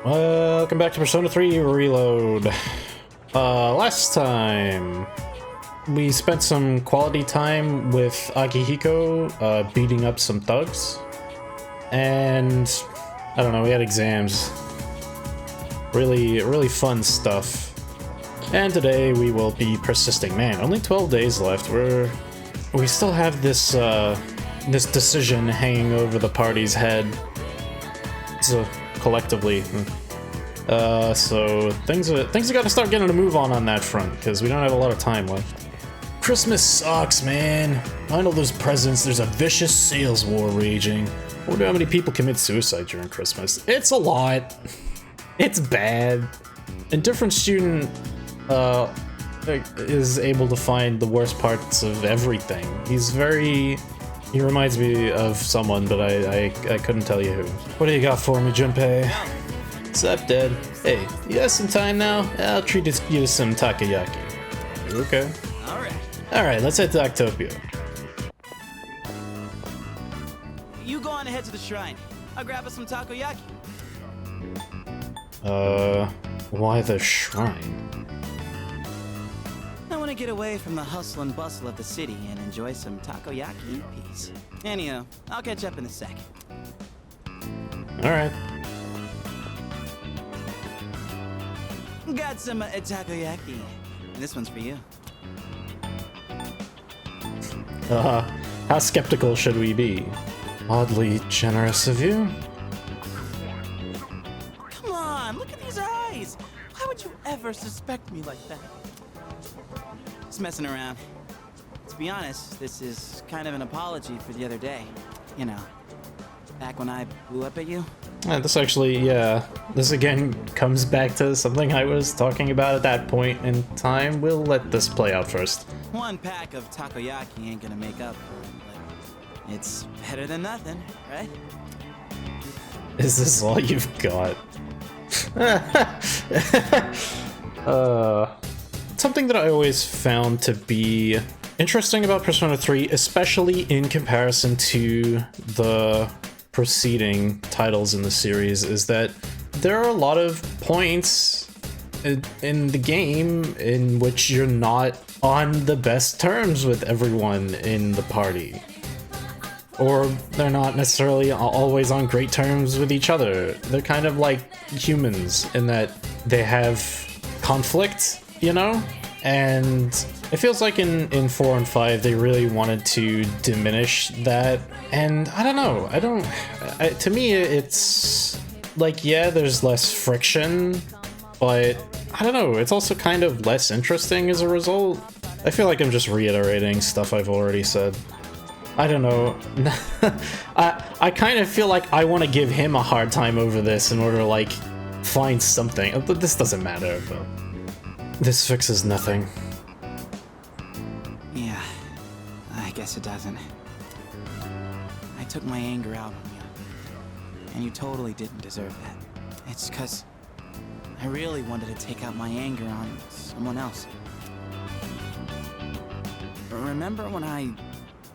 Welcome back to Persona 3 Reload. Last time we spent some quality time with Akihiko, beating up some thugs. And I don't know, we had exams. Really fun stuff. And today we will be persisting. Man, only 12 days left. We still have this this decision hanging over the party's head. So collectively. So things are gotta start getting a move on that front, because we don't have a lot of time left. Christmas sucks, man. Behind all those presents, there's a vicious sales war raging. I wonder how many people commit suicide during Christmas. It's a lot. It's bad. And different student is able to find the worst parts of everything. He reminds me of someone, but I couldn't tell you who. What do you got for me, Junpei? What's up, Dad? Hey, you got some time now? I'll treat you to some takoyaki. Okay. Alright, let's head to Octopia. You go on ahead to the shrine. I'll grab us some takoyaki. Why the shrine? I want to get away from the hustle and bustle of the city and enjoy some takoyaki in peace. Anyhow, I'll catch up in a sec. Alright. Got some takoyaki. This one's for you. How skeptical should we be? Oddly generous of you. Come on, look at these eyes. Why would you ever suspect me like that? Just messing around. To be honest, this is kind of an apology for the other day. You know, back when I blew up at you. This actually, yeah, this again comes back to something I was talking about at that point in time. We'll let this play out first. One pack of takoyaki ain't gonna make up for it, but it's better than nothing, right? Is this all you've got? Something that I always found to be interesting about Persona 3, especially in comparison to the preceding titles in the series, is that there are a lot of points in the game in which you're not on the best terms with everyone in the party. Or they're not necessarily always on great terms with each other. They're kind of like humans in that they have conflict, you know? And it feels like in 4 and 5 they really wanted to diminish that. And I don't know, to me it's like, yeah, there's less friction, but I don't know, it's also kind of less interesting as a result. I feel like I'm just reiterating stuff I've already said. I don't know. I kind of feel like I want to give him a hard time over this in order to, like, find something. But this doesn't matter, but this fixes nothing. Yeah, I guess it doesn't. I took my anger out on you, and you totally didn't deserve that. It's 'cause I really wanted to take out my anger on someone else. Remember when I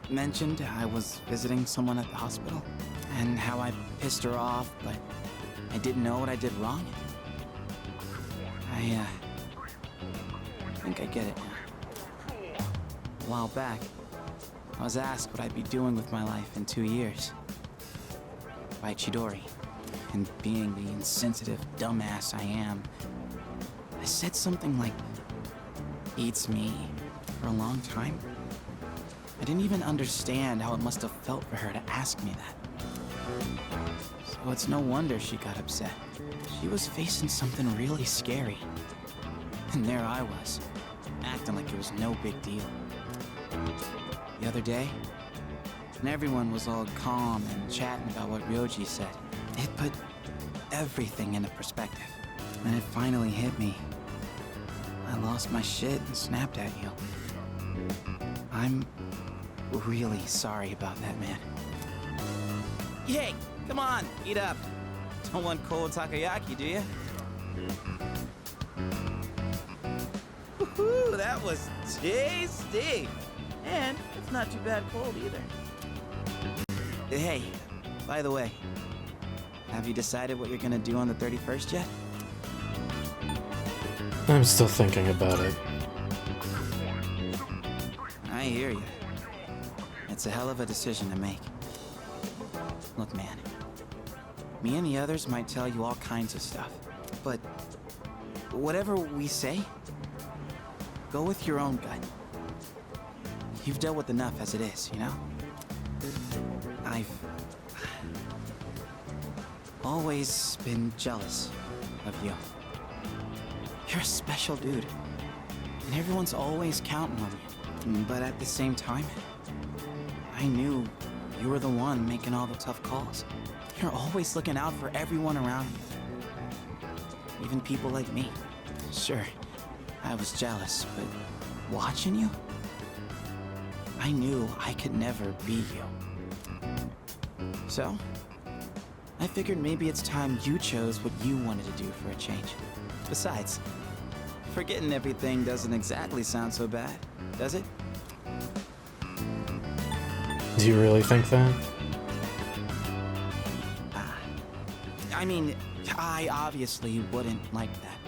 mentioned I was visiting someone at the hospital? And how I pissed her off, but I didn't know what I did wrong? I think I get it now. A while back, I was asked what I'd be doing with my life in 2 years. By Chidori. And being the insensitive dumbass I am, I said something like, "Beats me," for a long time. I didn't even understand how it must have felt for her to ask me that. So it's no wonder she got upset. She was facing something really scary. And there I was, acting like it was no big deal. The other day, when everyone was all calm and chatting about what Ryoji said, it put everything into perspective. And it finally hit me. I lost my shit and snapped at you. I'm really sorry about that, man. Hey, come on, eat up. Don't want cold takoyaki, do you? Woohoo, that was tasty. And it's not too bad cold either. Hey, by the way, Have you decided what you're gonna do on the 31st yet? I'm still thinking about it. I hear you. It's a hell of a decision to make. Look, man. Me and the others might tell you all kinds of stuff, but whatever we say, go with your own gut. You've dealt with enough as it is, you know? I've always been jealous of you. You're a special dude, and everyone's always counting on you. But at the same time, I knew you were the one making all the tough calls. You're always looking out for everyone around you. Even people like me. Sure, I was jealous, but watching you, I knew I could never be you. So, I figured maybe it's time you chose what you wanted to do for a change. Besides, forgetting everything doesn't exactly sound so bad, does it? Do you really think that? I mean, I obviously wouldn't like that.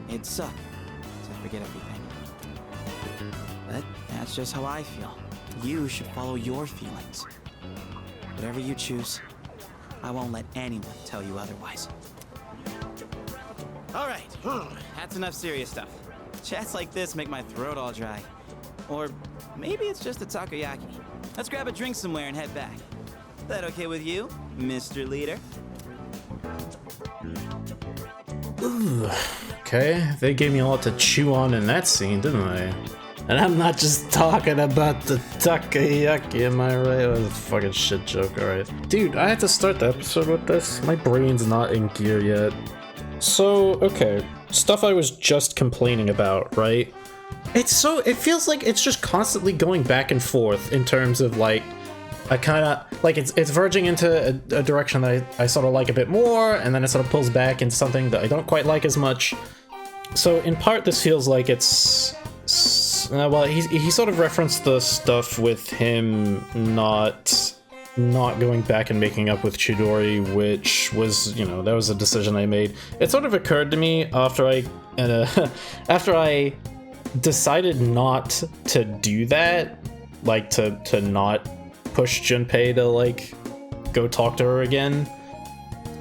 It'd suck to forget everything. But that's just how I feel. You should follow your feelings. Whatever you choose, I won't let anyone tell you otherwise. All right, that's enough serious stuff. Chats like this make my throat all dry. Or maybe it's just a takoyaki. Let's grab a drink somewhere and head back. That okay with you, Mr. Leader? Ooh, okay, they gave me a lot to chew on in that scene, didn't they? And I'm not just talking about the takoyaki, am I right? That was a fucking shit joke, alright. Dude, I had to start the episode with this. My brain's not in gear yet. So, okay, stuff I was just complaining about, right? It feels like it's just constantly going back and forth in terms of like, I kind of, like it's verging into a direction that I sort of like a bit more, and then it sort of pulls back into something that I don't quite like as much. So in part this feels like it's, well, he sort of referenced the stuff with him not going back and making up with Chidori, which was, you know, that was a decision I made. It sort of occurred to me after I decided not to do that, like to not push Junpei to like go talk to her again,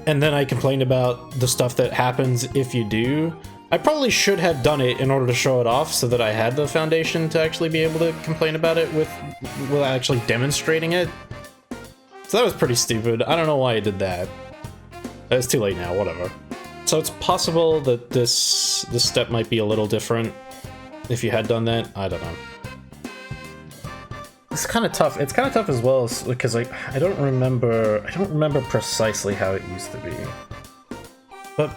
and then I complained about the stuff that happens if you do. I probably should have done it in order to show it off so that I had the foundation to actually be able to complain about it without actually demonstrating it. So that was pretty stupid. I don't know why I did that. It's too late now, whatever. So it's possible that this step might be a little different if you had done that. I don't know. It's kind of tough. It's kind of tough as well because I don't remember precisely how it used to be. But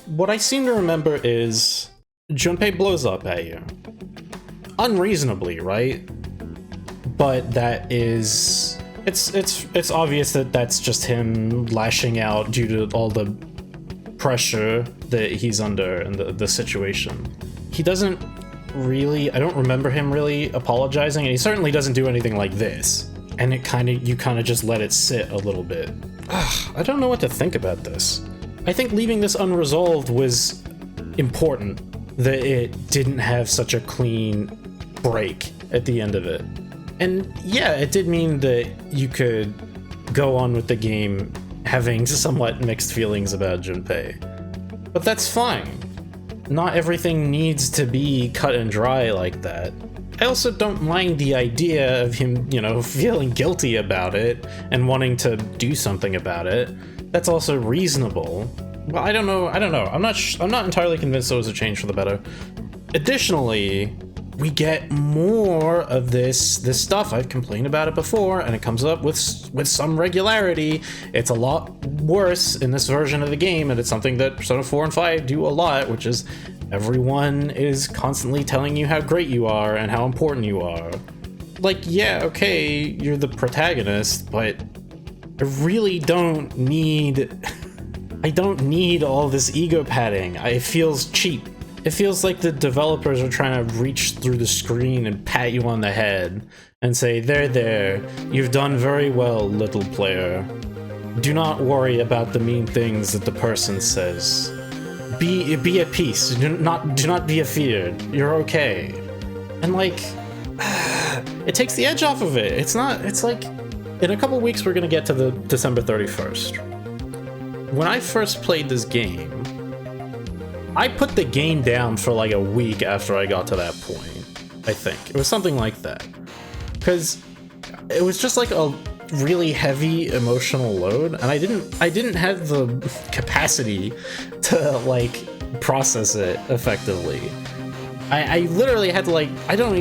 what I seem to remember is Junpei blows up at you. Unreasonably, right? But that is it's obvious that that's just him lashing out due to all the pressure that he's under and the situation. He doesn't really, I don't remember him really apologizing, and he certainly doesn't do anything like this. And you kind of just let it sit a little bit. I don't know what to think about this. I think leaving this unresolved was important, that it didn't have such a clean break at the end of it. And yeah, it did mean that you could go on with the game having somewhat mixed feelings about Junpei. But that's fine. Not everything needs to be cut and dry like that. I also don't mind the idea of him, you know, feeling guilty about it and wanting to do something about it. That's also reasonable. Well, I don't know. I'm not entirely convinced it was a change for the better. Additionally, we get more of this stuff. I've complained about it before, and it comes up with some regularity. It's a lot worse in this version of the game, and it's something that Persona 4 and 5 do a lot, which is everyone is constantly telling you how great you are and how important you are. Like, yeah, okay, you're the protagonist, but I really don't need all this ego padding. It feels cheap. It feels like the developers are trying to reach through the screen and pat you on the head and say, there, you've done very well, little player. Do not worry about the mean things that the person says. Be at peace. Do not be afeared. You're okay. And like, it takes the edge off of it. It's like, in a couple weeks we're gonna get to the December 31st. When I first played this game, I put the game down for like a week after I got to that point. I think it was something like that, because it was just like a really heavy emotional load, and I didn't have the capacity to like process it effectively. I literally had to like, I don't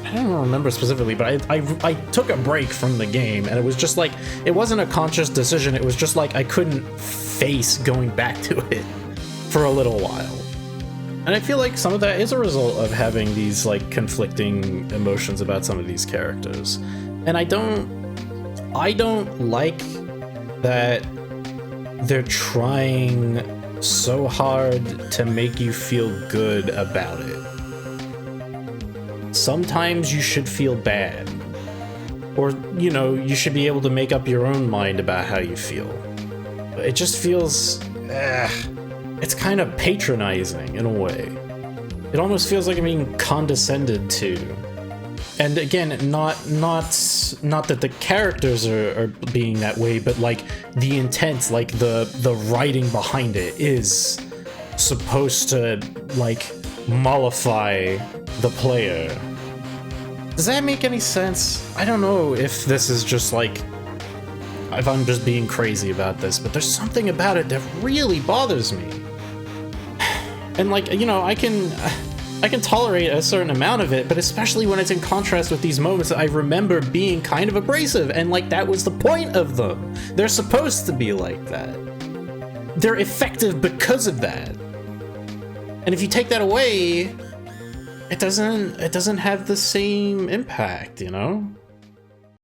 remember specifically, but I took a break from the game, and it was just like, it wasn't a conscious decision. It was just like I couldn't face going back to it for a little while. And I feel like some of that is a result of having these like conflicting emotions about some of these characters. And I don't like that they're trying so hard to make you feel good about it. Sometimes you should feel bad. Or, you know, you should be able to make up your own mind about how you feel. It just feels... it's kind of patronizing in a way. It almost feels like I'm being condescended to. And again, not that the characters are being that way, but like the intent, like the writing behind it is supposed to like mollify the player. Does that make any sense? I don't know if this is just like, if I'm just being crazy about this, but there's something about it that really bothers me. And like, you know, I can tolerate a certain amount of it, but especially when it's in contrast with these moments that I remember being kind of abrasive, and like that was the point of them. They're supposed to be like that. They're effective because of that. And if you take that away, it doesn't have the same impact, you know?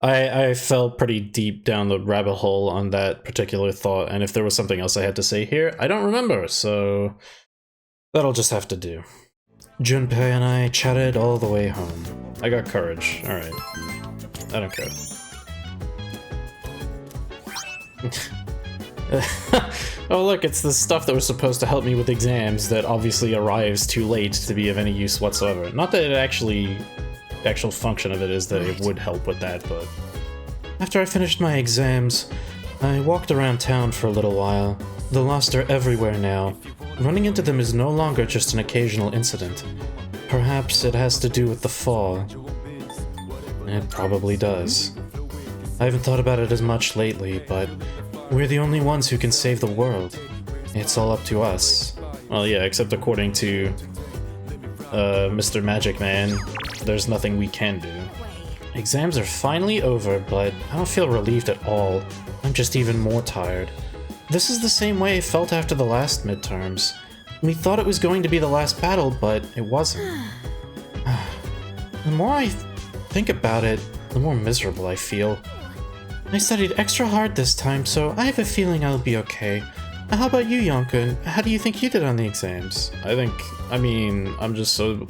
I fell pretty deep down the rabbit hole on that particular thought, and if there was something else I had to say here, I don't remember, so that'll just have to do. Junpei and I chatted all the way home. I got courage. Alright. I don't care. Oh look, it's the stuff that was supposed to help me with exams that obviously arrives too late to be of any use whatsoever. Not that it actually... the actual function of it is that it would help with that, but... After I finished my exams, I walked around town for a little while. The lost are everywhere now. Running into them is no longer just an occasional incident. Perhaps it has to do with the fall. It probably does. I haven't thought about it as much lately, but we're the only ones who can save the world. It's all up to us. Well, yeah, except according to Mr. Magic Man, there's nothing we can do. Exams are finally over, but I don't feel relieved at all. I'm just even more tired. This is the same way I felt after the last midterms. We thought it was going to be the last battle, but it wasn't. The more I think about it, the more miserable I feel. I studied extra hard this time, so I have a feeling I'll be okay. How about you, Yonka? How do you think you did on the exams? I'm just so...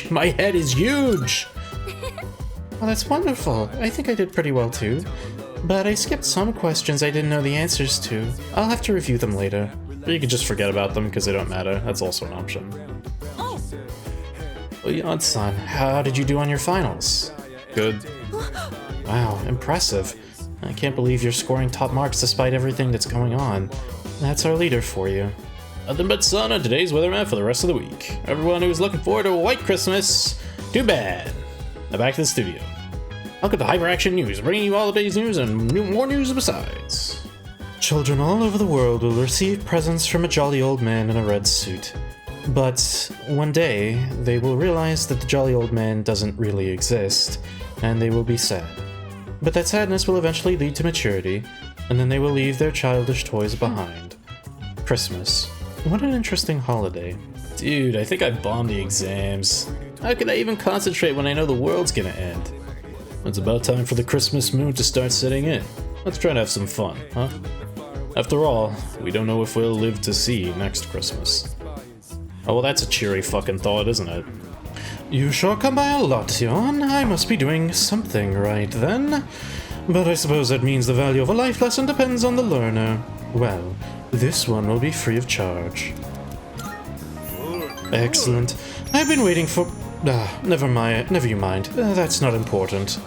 My head is huge! Well, that's wonderful. I think I did pretty well, too. But I skipped some questions I didn't know the answers to. I'll have to review them later. Or you could just forget about them because they don't matter. That's also an option. Oh! Well, Yon-san, how did you do on your finals? Good. Wow, impressive. I can't believe you're scoring top marks despite everything that's going on. That's our leader for you. Nothing but sun on today's weatherman for the rest of the week. Everyone who's looking forward to a white Christmas, too bad. Now back to the studio. Welcome to Hyperaction News, bringing you all the day's news and more news besides. Children all over the world will receive presents from a jolly old man in a red suit. But one day, they will realize that the jolly old man doesn't really exist, and they will be sad. But that sadness will eventually lead to maturity, and then they will leave their childish toys behind. Christmas. What an interesting holiday. Dude, I think I bombed the exams. How could I even concentrate when I know the world's gonna end? It's about time for the Christmas moon to start setting in. Let's try to have some fun, huh? After all, we don't know if we'll live to see next Christmas. Oh, well, that's a cheery fucking thought, isn't it? You sure come by a lot, Yon. I must be doing something right then. But I suppose that means the value of a life lesson depends on the learner. Well, this one will be free of charge. Excellent. I've been waiting for... never you mind. That's not important.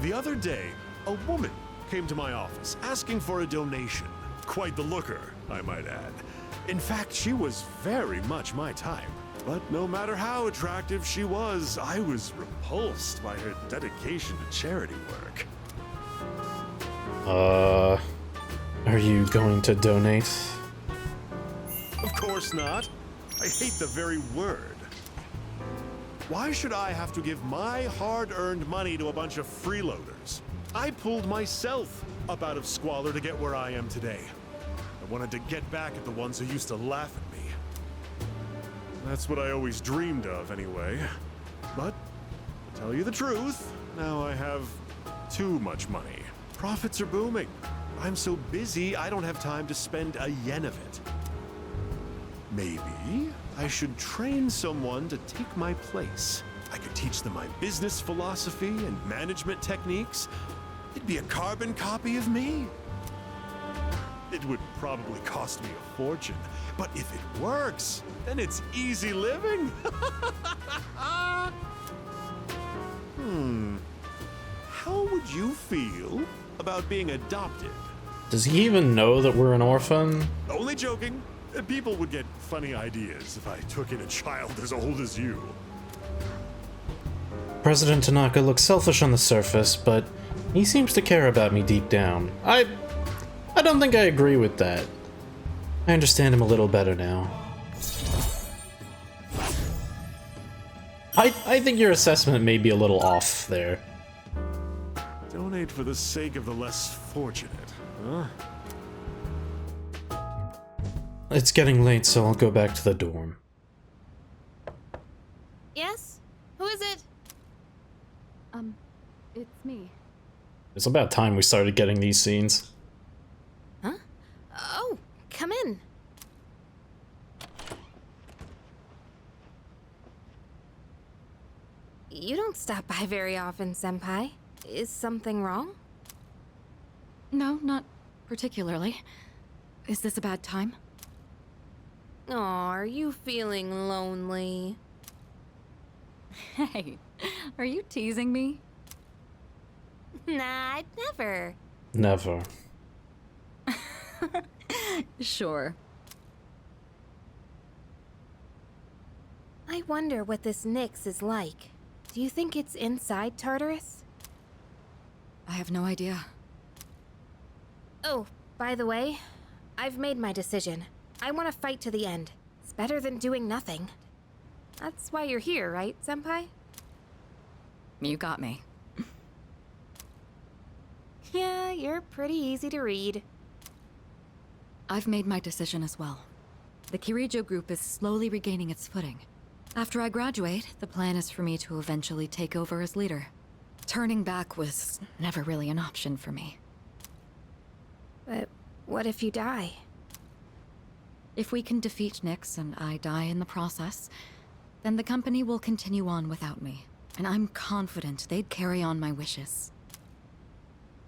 The other day, a woman came to my office asking for a donation. Quite the looker, I might add. In fact, she was very much my type. But no matter how attractive she was, I was repulsed by her dedication to charity work. Are you going to donate? Of course not. I hate the very word. Why should I have to give my hard-earned money to a bunch of freeloaders? I pulled myself up out of squalor to get where I am today. I wanted to get back at the ones who used to laugh at me. That's what I always dreamed of, anyway. But, to tell you the truth, now I have too much money. Profits are booming. I'm so busy, I don't have time to spend a yen of it. Maybe I should train someone to take my place. I could teach them my business philosophy and management techniques. It'd be a carbon copy of me. It would probably cost me a fortune, but if it works, then it's easy living. How would you feel about being adopted? Does he even know that we're an orphan? Only joking. People would get funny ideas if I took in a child as old as you. President Tanaka looks selfish on the surface, but he seems to care about me deep down. I don't think I agree with that. I understand him a little better now. I think your assessment may be a little off there. Donate for the sake of the less fortunate, huh? It's getting late, so I'll go back to the dorm. Yes? Who is it? It's me. It's about time we started getting these scenes. Huh? Oh, come in. You don't stop by very often, Senpai. Is something wrong? No, not particularly. Is this a bad time? Aw, are you feeling lonely? Hey, are you teasing me? Nah, I'd never. Never. Sure. I wonder what this Nyx is like. Do you think it's inside Tartarus? I have no idea. Oh, by the way, I've made my decision. I want to fight to the end. It's better than doing nothing. That's why you're here, right, Senpai? You got me. Yeah, you're pretty easy to read. I've made my decision as well. The Kirijo group is slowly regaining its footing. After I graduate, the plan is for me to eventually take over as leader. Turning back was never really an option for me. But what if you die? If we can defeat Nyx and I die in the process, then the company will continue on without me. And I'm confident they'd carry on my wishes.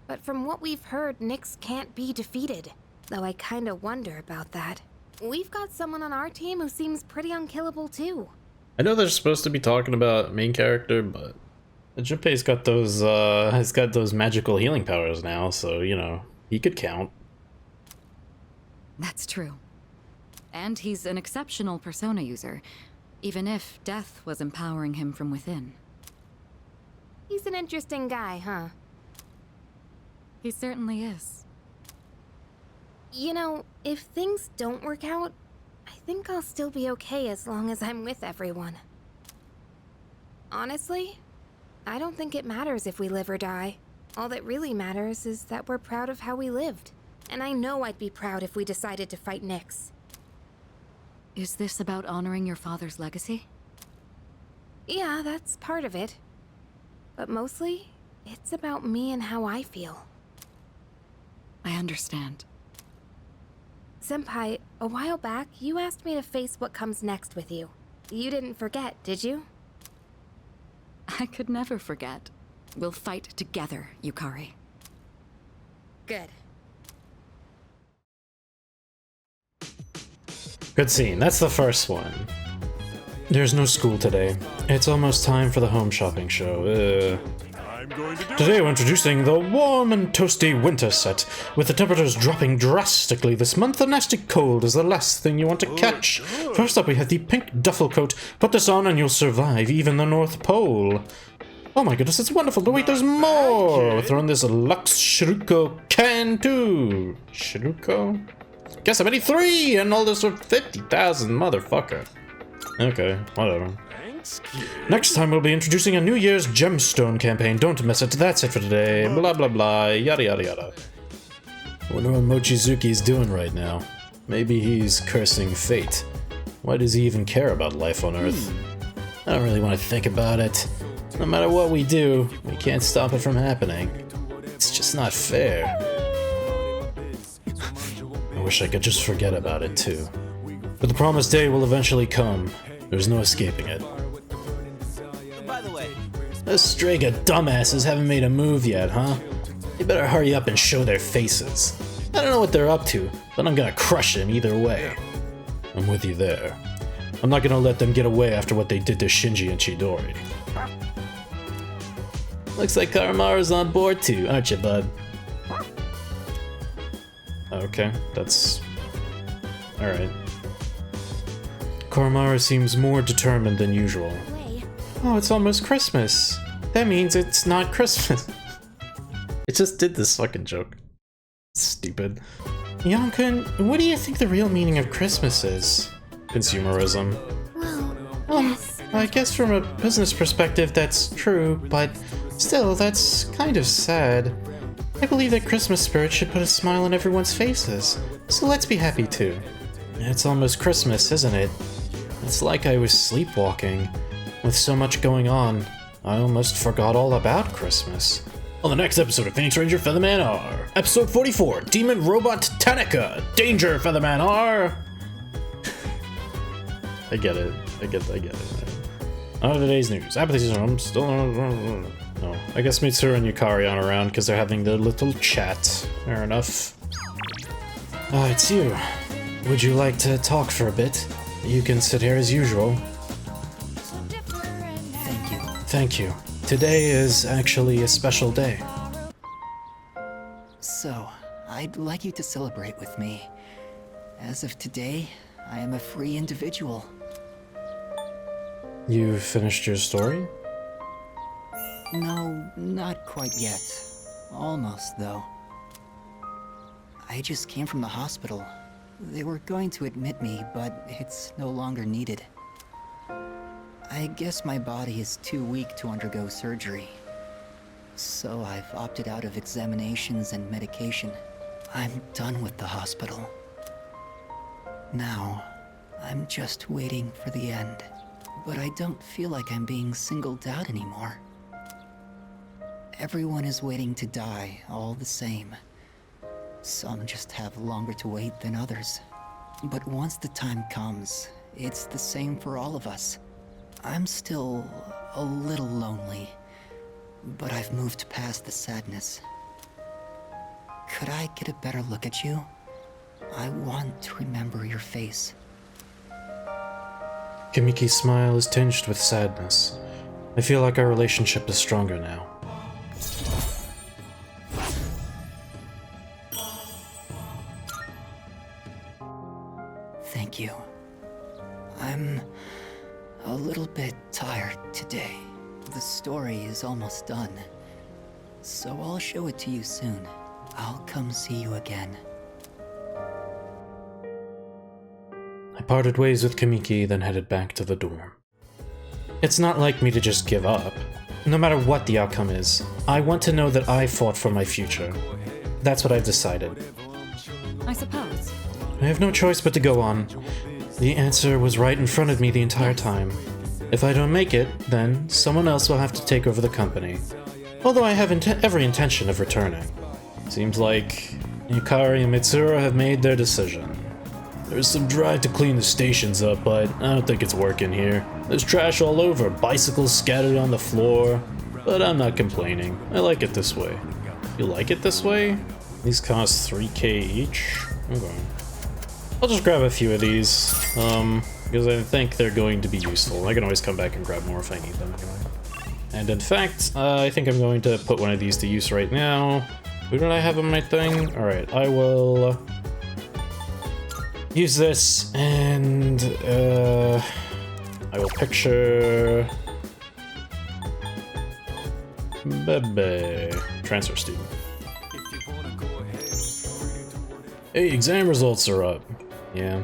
But from what we've heard, Nyx can't be defeated. Though I kinda wonder about that. We've got someone on our team who seems pretty unkillable too. I know they're supposed to be talking about main character, but Junpei's got those has got those magical healing powers now, so you know, he could count. That's true. And he's an exceptional persona user, even if death was empowering him from within. He's an interesting guy, huh? He certainly is. You know, if things don't work out, I think I'll still be okay as long as I'm with everyone. Honestly, I don't think it matters if we live or die. All that really matters is that we're proud of how we lived. And I know I'd be proud if we decided to fight Nyx. Is this about honoring your father's legacy? Yeah, that's part of it. But mostly, it's about me and how I feel. I understand. Senpai, a while back, you asked me to face what comes next with you. You didn't forget, did you? I could never forget. We'll fight together, Yukari. Good. Good scene. That's the first one. There's no school today. It's almost time for the home shopping show. I'm going to do Today it. we're introducing the warm and toasty winter set. With the temperatures dropping drastically this month, a nasty cold is the last thing you want to catch. First up we have the pink duffel coat. Put this on and you'll survive even the North Pole. Oh my goodness, it's wonderful, but wait, there's more! We're throwing this Lux Shiruko can too. Shiruko? Guess I'm 83 and all this for 50,000, motherfucker. Okay, whatever. Thanks, kid. Next time we'll be introducing a New Year's gemstone campaign. Don't miss it. That's it for today. Blah blah blah. Yada yada yada. Wonder what Mochizuki's doing right now. Maybe he's cursing fate. Why does he even care about life on Earth? I don't really want to think about it. No matter what we do, we can't stop it from happening. It's just not fair. I wish I could just forget about it too. But the promised day will eventually come. There's no escaping it. By the way, Those stray of dumbasses haven't made a move yet, huh? They better hurry up and show their faces. I don't know what they're up to, but I'm gonna crush them either way. I'm with you there. I'm not gonna let them get away after what they did to Shinji and Chidori. Looks like Karamaru's on board too, aren't you, bud? Okay, that's... alright. Karamaru seems more determined than usual. Oh, it's almost Christmas. That means it's not Christmas. It just did this fucking joke. Stupid. Yonkun, what do you think the real meaning of Christmas is? Consumerism. Yes. I guess from a business perspective that's true, but still, that's kind of sad. I believe that Christmas spirit should put a smile on everyone's faces, so let's be happy too. It's almost Christmas, isn't it? It's like I was sleepwalking. With so much going on, I almost forgot all about Christmas. On the next episode of Phoenix Ranger Featherman R, Episode 44, Demon Robot Tanaka, Danger Featherman R! I get it. I get it. On to today's news. I'm still... No, I guess Mitsuru and Yukari aren't around because they're having their little chat. Fair enough. It's you. Would you like to talk for a bit? You can sit here as usual. thank you. Thank you. Today is actually a special day. So, I'd like you to celebrate with me. As of today, I am a free individual. You finished your story? No, not quite yet. Almost, though. I just came from the hospital. They were going to admit me, but it's no longer needed. I guess my body is too weak to undergo surgery. So I've opted out of examinations and medication. I'm done with the hospital. Now, I'm just waiting for the end. But I don't feel like I'm being singled out anymore. Everyone is waiting to die, all the same. Some just have longer to wait than others. But once the time comes, it's the same for all of us. I'm still a little lonely, but I've moved past the sadness. Could I get a better look at you? I want to remember your face. Kimiki's smile is tinged with sadness. I feel like our relationship is stronger now. Thank you. I'm a little bit tired today. The story is almost done, so I'll show it to you soon. I'll come see you again. I parted ways with Kimiki, then headed back to the dorm. It's not like me to just give up. No matter what the outcome is, I want to know that I fought for my future. That's what I've decided. I suppose. I have no choice but to go on. The answer was right in front of me the entire time. If I don't make it, then someone else will have to take over the company. Although I have every intention of returning. Seems like Yukari and Mitsuru have made their decision. There's some drive to clean the stations up, but I don't think it's working here. There's trash all over, bicycles scattered on the floor. but I'm not complaining. I like it this way. You like it this way? These cost 3k each? Okay. I'll just grab a few of these, because I think they're going to be useful. I can always come back and grab more if I need them anyway. And in fact, I think I'm going to put one of these to use right now. Who did I have on my thing? Alright, I will use this, and I will picture Bebe, transfer student. Hey, exam results are up. Yeah.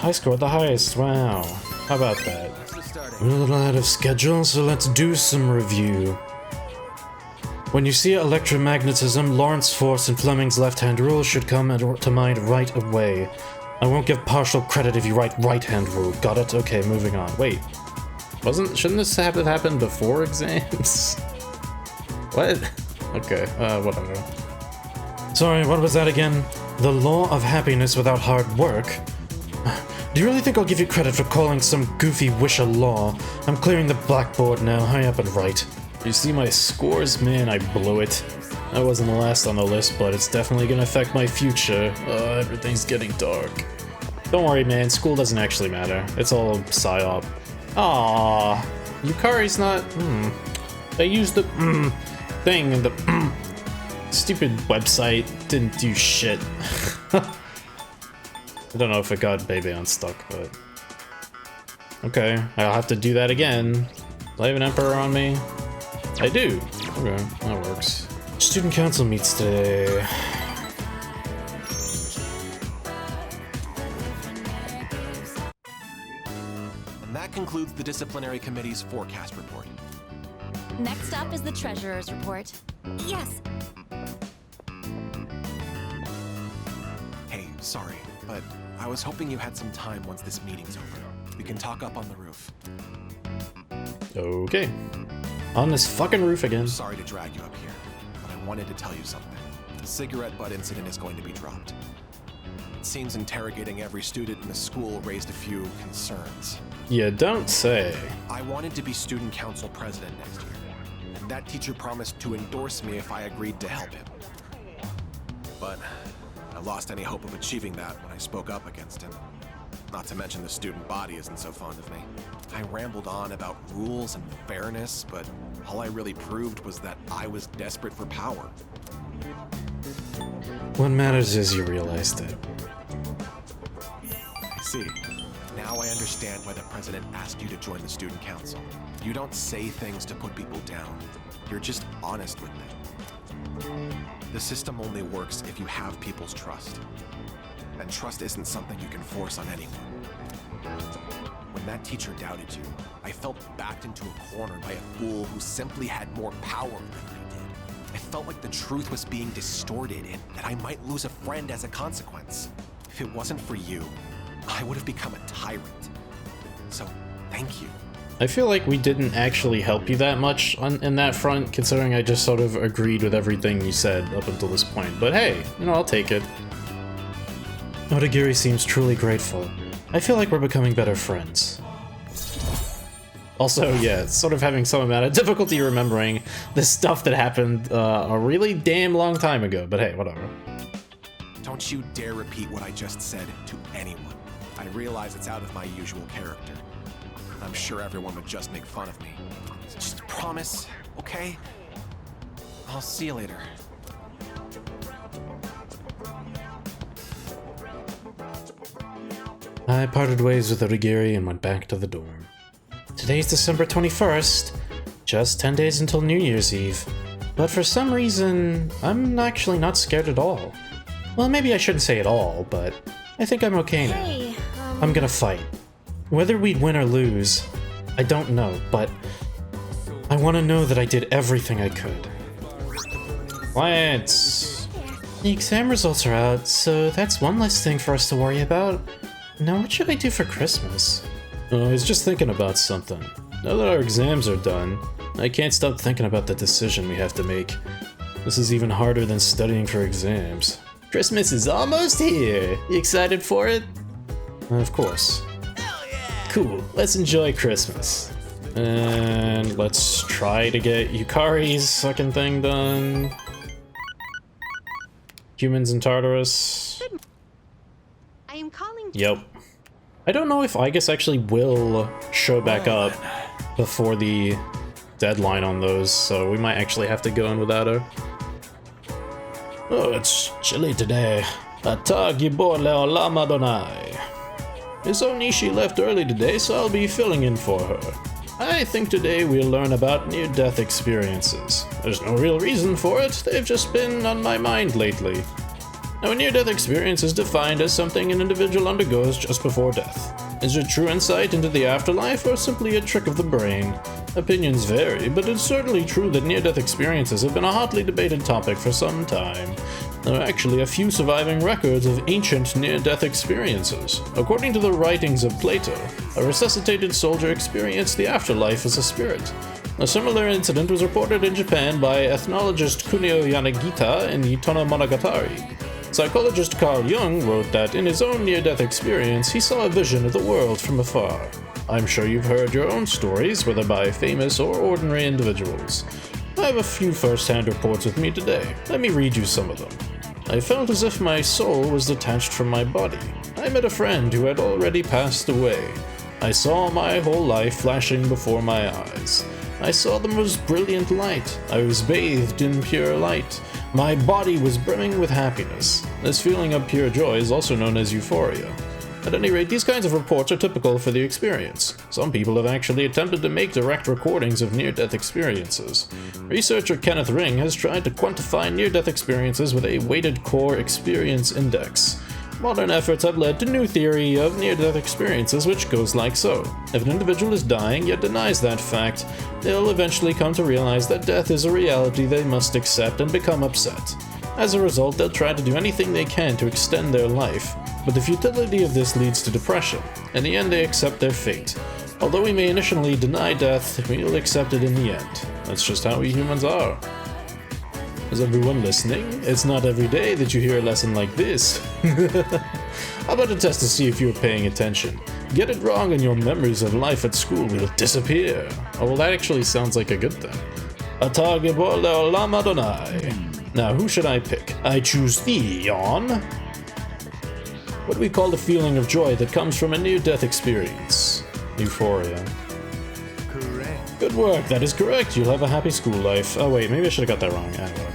I scored the highest, wow. How about that? We're a little out of schedule, so let's do some review. When you see electromagnetism, Lorentz force and Fleming's left-hand rule should come to mind right away. I won't give partial credit if you write right-hand rule. Got it? Okay, moving on. Wait. Shouldn't this have happened before exams? What? Okay, whatever. Sorry, what was that again? The law of happiness without hard work? Do you really think I'll give you credit for calling some goofy wish a law? I'm clearing the blackboard now, hurry up and write. You see my scores? Man, I blew it. I wasn't the last on the list, but it's definitely gonna affect my future. Everything's getting dark. Don't worry, man, school doesn't actually matter. It's all psyop. Aww, Yukari's not, I used the, thing and the, stupid website didn't do shit. I don't know if it got Bebe unstuck, but... Okay, I'll have to do that again. Do I have an Emperor on me? I do! Okay, that works. Student council meets today. And that concludes the disciplinary committee's forecast report. Next up is the treasurer's report. Yes. Hey, sorry, but I was hoping you had some time once this meeting's over. We can talk up on the roof. Okay. On this fucking roof again. Sorry to drag you up here, but I wanted to tell you something. The cigarette butt incident is going to be dropped. It seems interrogating every student in the school raised a few concerns. You don't say. I wanted to be student council president next year, and that teacher promised to endorse me if I agreed to help him. But I lost any hope of achieving that when I spoke up against him. Not to mention the student body isn't so fond of me. I rambled on about rules and fairness, but all I really proved was that I was desperate for power. What matters is you realized it. I see. Now I understand why the president asked you to join the student council. You don't say things to put people down. You're just honest with them. The system only works if you have people's trust. And trust isn't something you can force on anyone. When that teacher doubted you, I felt backed into a corner by a fool who simply had more power than I did. I felt like the truth was being distorted and that I might lose a friend as a consequence. If it wasn't for you, I would have become a tyrant. So, thank you. I feel like we didn't actually help you that much in that front, considering I just sort of agreed with everything you said up until this point. But hey, you know, I'll take it. Odagiri seems truly grateful. I feel like we're becoming better friends. Also, yeah, sort of having some amount of difficulty remembering the stuff that happened a really damn long time ago, but hey, whatever. Don't you dare repeat what I just said to anyone. I realize it's out of my usual character. I'm sure everyone would just make fun of me. Just promise, okay? I'll see you later. I parted ways with Odagiri and went back to the dorm. Today's December 21st, just 10 days until New Year's Eve. But for some reason, I'm actually not scared at all. Well, maybe I shouldn't say at all, but I think I'm okay now. Hey, I'm gonna fight. Whether we'd win or lose, I don't know, but I want to know that I did everything I could. Lance! The exam results are out, so that's one less thing for us to worry about. Now what should I do for Christmas? I was just thinking about something. Now that our exams are done, I can't stop thinking about the decision we have to make. This is even harder than studying for exams. Christmas is almost here! You excited for it? Of course. Cool, let's enjoy Christmas. And let's try to get Yukari's second thing done. Humans in Tartarus. I am calling. Yep. I don't know if Igus actually will show back up before the deadline on those, so we might actually have to go in without her. Oh, it's chilly today. Atagi leo lama donai. Miss Onishi left early today, so I'll be filling in for her. I think today we'll learn about near-death experiences. There's no real reason for it, they've just been on my mind lately. Now, a near-death experience is defined as something an individual undergoes just before death. Is it true insight into the afterlife, or simply a trick of the brain? Opinions vary, but it's certainly true that near-death experiences have been a hotly debated topic for some time. There are actually a few surviving records of ancient near-death experiences. According to the writings of Plato, a resuscitated soldier experienced the afterlife as a spirit. A similar incident was reported in Japan by ethnologist Kunio Yanagita in Itono Monogatari. Psychologist Carl Jung wrote that in his own near-death experience, he saw a vision of the world from afar. I'm sure you've heard your own stories, whether by famous or ordinary individuals. I have a few first-hand reports with me today. Let me read you some of them. I felt as if my soul was detached from my body. I met a friend who had already passed away. I saw my whole life flashing before my eyes. I saw the most brilliant light. I was bathed in pure light. My body was brimming with happiness. This feeling of pure joy is also known as euphoria. At any rate, these kinds of reports are typical for the experience. Some people have actually attempted to make direct recordings of near-death experiences. Researcher Kenneth Ring has tried to quantify near-death experiences with a weighted core experience index. Modern efforts have led to new theory of near-death experiences, which goes like so. If an individual is dying yet denies that fact, they'll eventually come to realize that death is a reality they must accept and become upset. As a result, they'll try to do anything they can to extend their life, but the futility of this leads to depression. In the end, they accept their fate. Although we may initially deny death, we'll accept it in the end. That's just how we humans are. Is everyone listening? It's not every day that you hear a lesson like this. How about a test to see if you're paying attention? Get it wrong and your memories of life at school will disappear. Oh, well, that actually sounds like a good thing. Atagi lama donai. Now, who should I pick? I choose thee, Yon. What do we call the feeling of joy that comes from a near-death experience? Euphoria. Correct. Good work, that is correct. You'll have a happy school life. Oh wait, maybe I should have got that wrong. Whatever.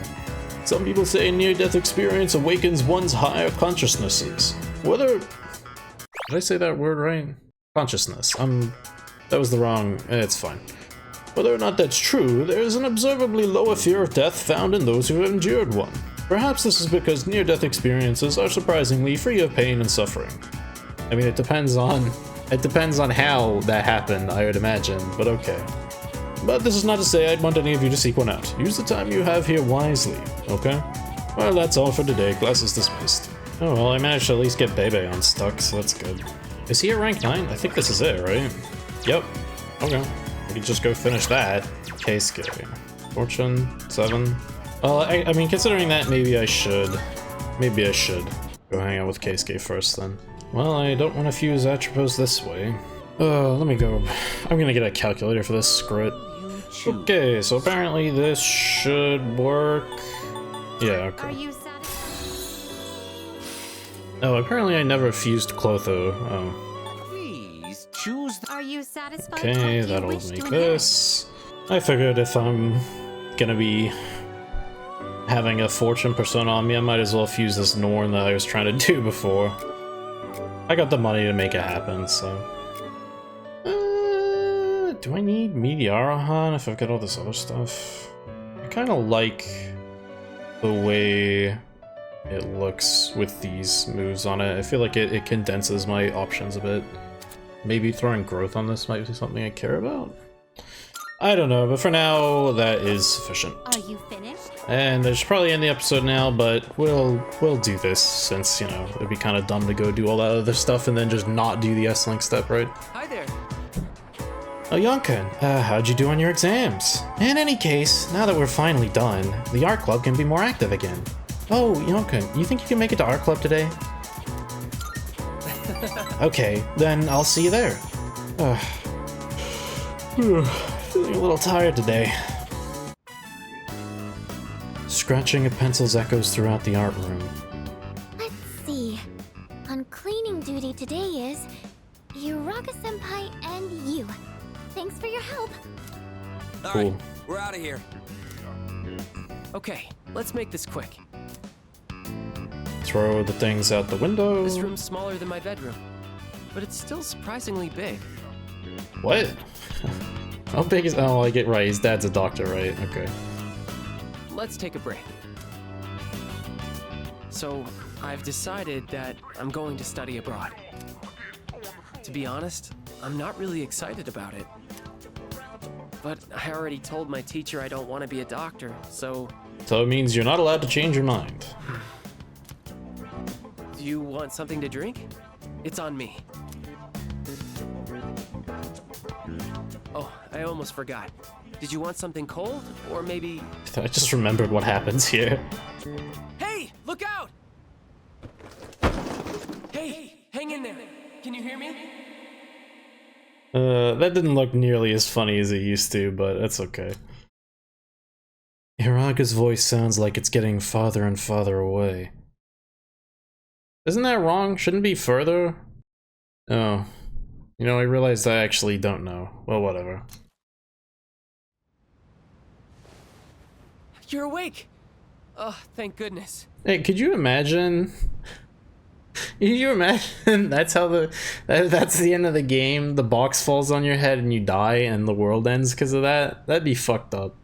Some people say near-death experience awakens one's higher consciousnesses. Whether... Did I say that word right? Consciousness. That was the wrong... it's fine. Whether or not that's true, there is an observably lower fear of death found in those who have endured one. Perhaps this is because near-death experiences are surprisingly free of pain and suffering. I mean, it depends on how that happened, I would imagine, but okay. But this is not to say I'd want any of you to seek one out. Use the time you have here wisely, okay? Well, that's all for today. Class is dismissed. Oh, well, I managed to at least get Bebe unstuck, so that's good. Is he at rank 9? I think this is it, right? Yep. Okay. We can just go finish that. Keisuke. Fortune, 7. Well, I mean, considering that, maybe I should go hang out with Keisuke first then. Well, I don't want to fuse Atropos this way. Let me go. I'm gonna get a calculator for this, screw it. Okay, so apparently this should work. Yeah, okay. Are you satisfied? Oh, apparently I never fused Clotho. Oh. Please choose. Are you satisfied? Okay, What do you that'll wish to make inherit? this. I figured if I'm gonna be having a fortune persona on me, I might as well fuse this Norn that I was trying to do before. I got the money to make it happen, so... do I need Meteorohan if I've got all this other stuff? I kind of like the way it looks with these moves on it. I feel like it condenses my options a bit. Maybe throwing growth on this might be something I care about? I don't know, but for now, that is sufficient. Are you finished? And I should probably end the episode now, but we'll do this since, you know, it'd be kind of dumb to go do all that other stuff and then just not do the S-Link step, right? Hi there. Oh, Yonkan, how'd you do on your exams? In any case, now that we're finally done, the art club can be more active again. Oh, Yonkan, you think you can make it to art club today? Okay, then I'll see you there. Feeling a little tired today. Scratching of pencils echoes throughout the art room. Let's see. On cleaning duty today is Uraga-senpai and you. Thanks for your help. Cool. Alright, we're out of here. Okay, let's make this quick. Throw the things out the window. This room's smaller than my bedroom, but it's still surprisingly big. What? How big is... Oh, I get right. His dad's a doctor, right? Okay. Let's take a break. So, I've decided that I'm going to study abroad. To be honest, I'm not really excited about it. But I already told my teacher I don't want to be a doctor, so... So it means you're not allowed to change your mind. Do you want something to drink? It's on me. Oh, I almost forgot. Did you want something cold? Or maybe... I just remembered what happens here. Hey! Look out! Hey! Hang in there! Can you hear me? That didn't look nearly as funny as it used to, but that's okay. Hiraga's voice sounds like it's getting farther and farther away. Isn't that wrong? Shouldn't it be further? Oh. You know, I realized I actually don't know. Well, whatever. You're awake! Oh, thank goodness. Hey, could you imagine? Can you imagine that's how that's the end of the game? The box falls on your head and you die and the world ends because of that? That'd be fucked up.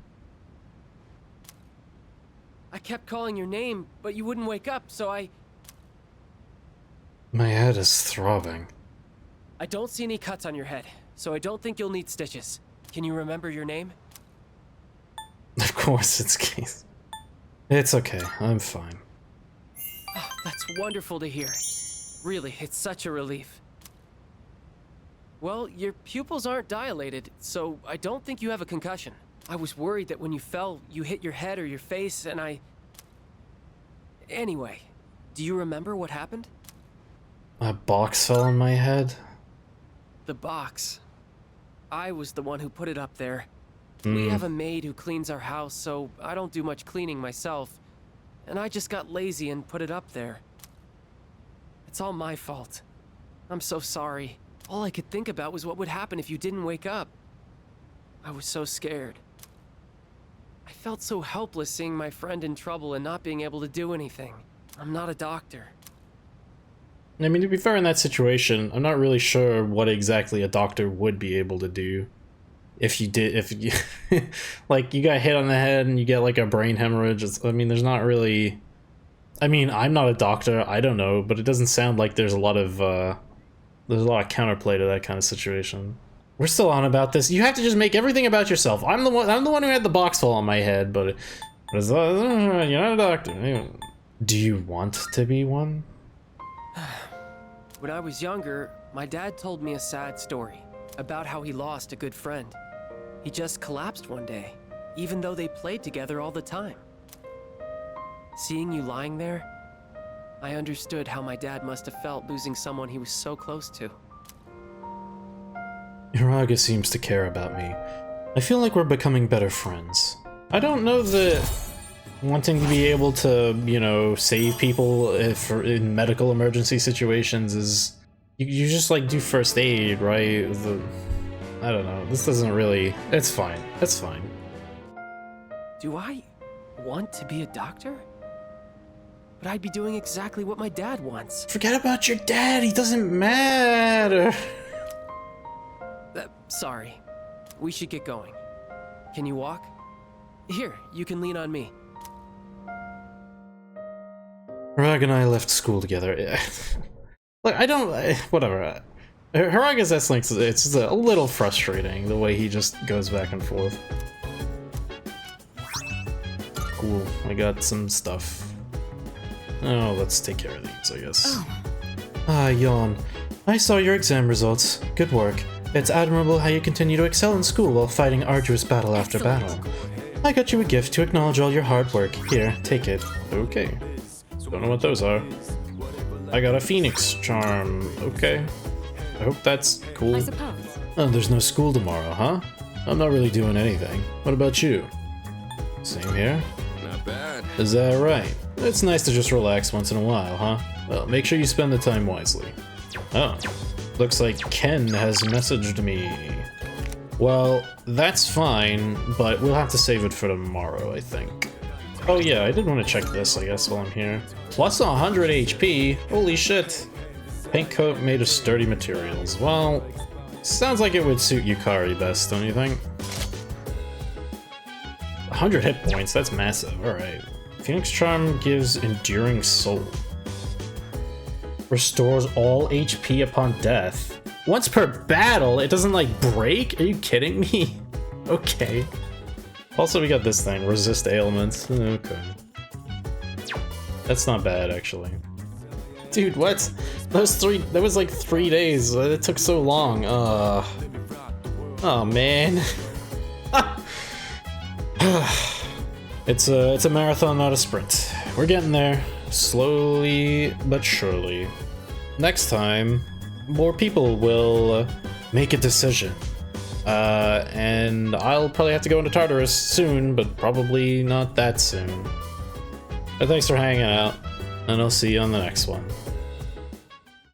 I kept calling your name, but you wouldn't wake up, so I My head is throbbing. I don't see any cuts on your head, so I don't think you'll need stitches. Can you remember your name? Of course it's Keith. It's okay, I'm fine. Oh, that's wonderful to hear. Really, it's such a relief. Well, your pupils aren't dilated, so I don't think you have a concussion. I was worried that when you fell, you hit your head or your face, and I... Anyway, do you remember what happened? A box fell on my head? The box. I was the one who put it up there. We have a maid who cleans our house, so I don't do much cleaning myself. And I just got lazy and put it up there. It's all my fault. I'm so sorry. All I could think about was what would happen if you didn't wake up. I was so scared. I felt so helpless seeing my friend in trouble and not being able to do anything. I'm not a doctor. I mean, to be fair in that situation, I'm not really sure what exactly a doctor would be able to do. If you like, you got hit on the head and you get like a brain hemorrhage, I mean, there's not really... I mean, I'm not a doctor, I don't know, but it doesn't sound like there's a lot of counterplay to that kind of situation. We're still on about this. You have to just make everything about yourself. I'm the one who had the box fall on my head, but you're not a doctor. Do you want to be one? When I was younger, my dad told me a sad story about how he lost a good friend. He just collapsed one day, even though they played together all the time. Seeing you lying there, I understood how my dad must have felt losing someone he was so close to. Hiraga seems to care about me. I feel like we're becoming better friends. I don't know that wanting to be able to, you know, save people in medical emergency situations is... You just, like, do first aid, right? I don't know. This doesn't really... It's fine. It's fine. Do I want to be a doctor? But I'd be doing exactly what my dad wants. Forget about your dad. He doesn't matter. Sorry. We should get going. Can you walk? Here, you can lean on me. Hiraga and I left school together. Like, whatever. Hiraga's S-Links, it's just a little frustrating, the way he just goes back and forth. Cool, I got some stuff. Oh, let's take care of these, I guess. Oh. Ah, yawn. I saw your exam results. Good work. It's admirable how you continue to excel in school while fighting arduous battle after battle. I got you a gift to acknowledge all your hard work. Here, take it. Okay. Don't know what those are. I got a Phoenix charm. Okay. I hope that's cool. I suppose. Oh, there's no school tomorrow, huh? I'm not really doing anything. What about you? Same here. Not bad. Is that right? It's nice to just relax once in a while, huh? Well, make sure you spend the time wisely. Oh, looks like Ken has messaged me. Well, that's fine, but we'll have to save it for tomorrow, I think. Oh yeah, I did want to check this, I guess, while I'm here. Plus 100 HP? Holy shit. Paint coat made of sturdy materials. Well, sounds like it would suit Yukari best, don't you think? 100 hit points, that's massive, alright. Phoenix Charm gives Enduring Soul. Restores all HP upon death. Once per battle, it doesn't like break? Are you kidding me? Okay. Also, we got this thing, Resist Ailments. Okay. That's not bad, actually. Dude, what? That was like 3 days. It took so long. Oh man. It's a marathon, not a sprint. We're getting there, slowly but surely. Next time, more people will make a decision. And I'll probably have to go into Tartarus soon, but probably not that soon. But thanks for hanging out, and I'll see you on the next one.